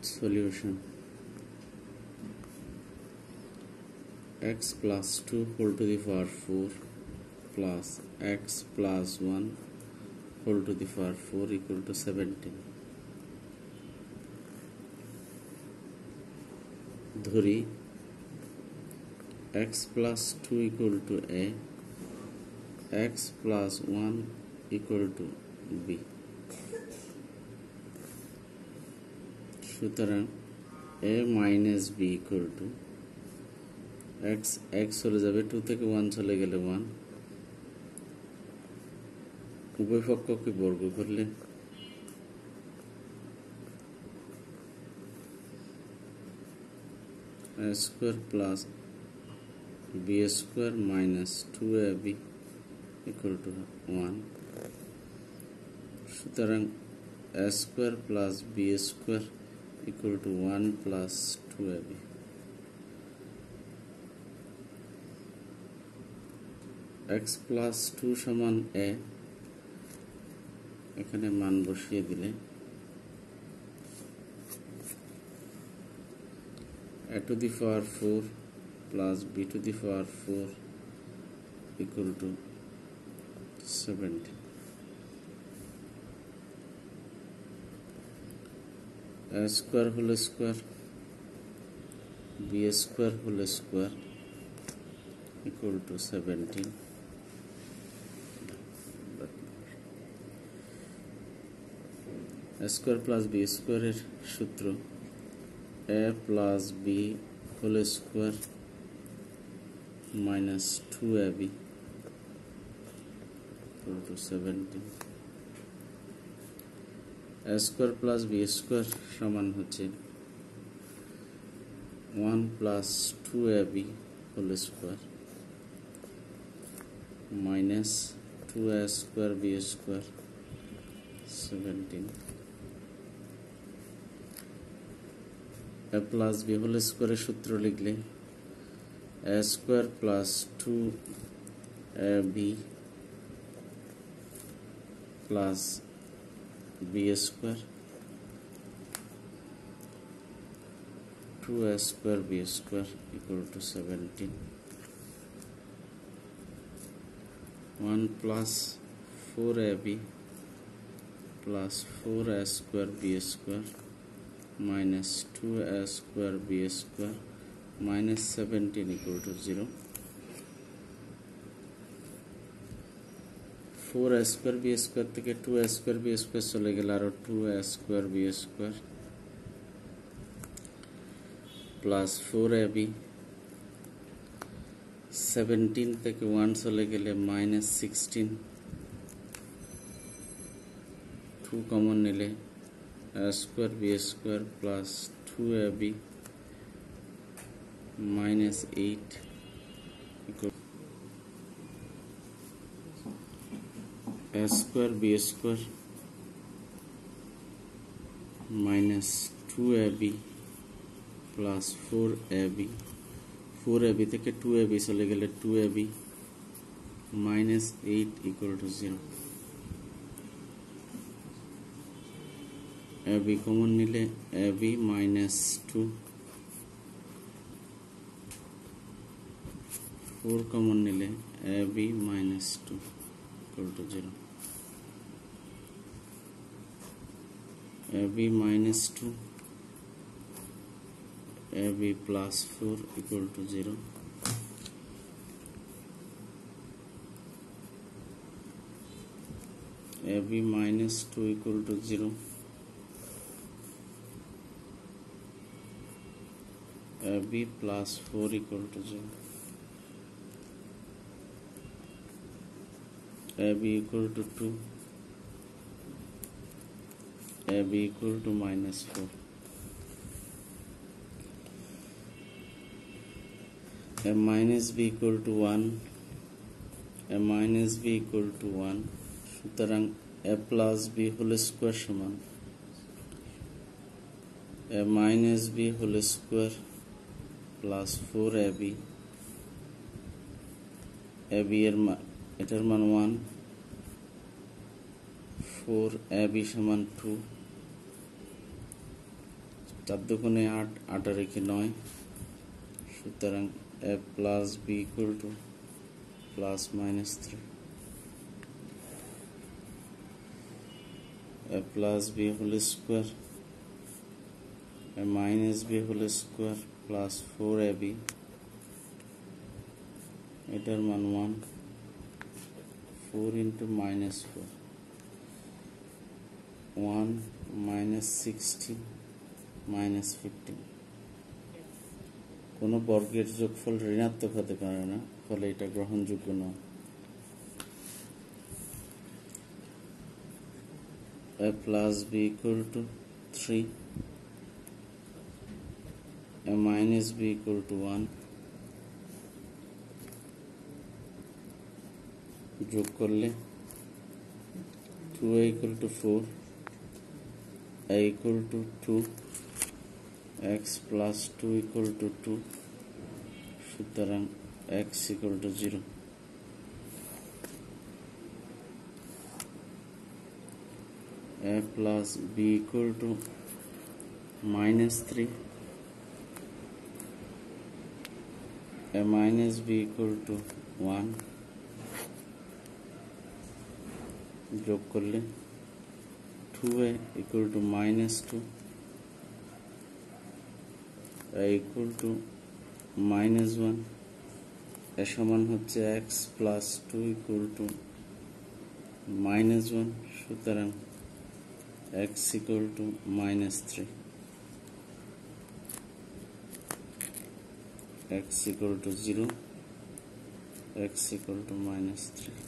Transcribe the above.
Solution: x plus 2 whole to the power 4 plus x plus 1 whole to the power 4 equal to 17. ধরি x plus 2 equal to a, x plus 1 equal to b. সুতরাং a minus b equal to x চলে যাবে 2 থেকে 1 চলে গেলে 1, উভয় পক্ষকে বর্গ করলে a square plus b square minus 2ab equal to 1. সুতরাং a square plus b square equal to 1 plus 2ab. x plus 2 সমান a, এখানে মান বসিয়ে দিলে a to the power 4 plus b to the power 4 equal to 17. a square whole square b square whole square equal to 17. a square plus b square এর সূত্র a plus b whole square minus 2ab equal to 17. a square plus b square সমান হচ্ছে 1 plus 2ab whole square minus 2a square b square 17. a plus b whole square সূত্র লিখলে a square plus 2ab plus b square 2a square b square equal to 17. 1 plus 4ab plus 4a square b square minus 2a square b square minus 17 equal to 0. 4a square b square থেকে 2a square b square চলে গেলে আরো 2a square b square plus 4ab 17 থেকে 1 চলে গেলে minus 16, 2 common নিলে a square b square plus 2ab minus 8 equal a square b square minus 2ab plus 4ab. 4ab থেকে 2ab চলে গেলে 2ab minus 8 equal to 0. ab common নিলে ab minus 2, 4 common নিলে ab minus 2 equal to 0. ab minus 2, ab plus 4 equal to 0. ab minus 2 equal to 0. ab plus 4 equal to 0. ab equal to 2. ab equal to minus 4. a minus b equal to 1. a minus b equal to 1. সুতরাং a plus b whole square সমান a minus b whole square plus 4ab. ab এর এটার মান 1, 4 ab সমান 2, 4 দুগুণে 8, 8 আর 1 9, সুতরাং a plus b equal to plus minus 3. A plus b whole square, a minus b whole square plus 4ab, এটার মান 1, 4 into minus 4, 1 minus 16 minus 15. কোনো বর্গের যোগফল ঋণাত্মক হতে পারে না, ফলে এটা গ্রহণযোগ্য নয়। a plus b equal to 3, a minus b equal to 1, যোগ করলে 2a equal to 4, a equal to 2, x plus 2 equal to 2, সুতরাং x equal to 0. A plus b equal to minus 3, a minus b equal to 1, যোগ করলে 2a equal to minus 2, a equal to minus 1, এর সমান হচ্ছে x plus 2 equal to minus 1, সুতরাং x equal to minus 3, x equal to 0, x equal to minus 3.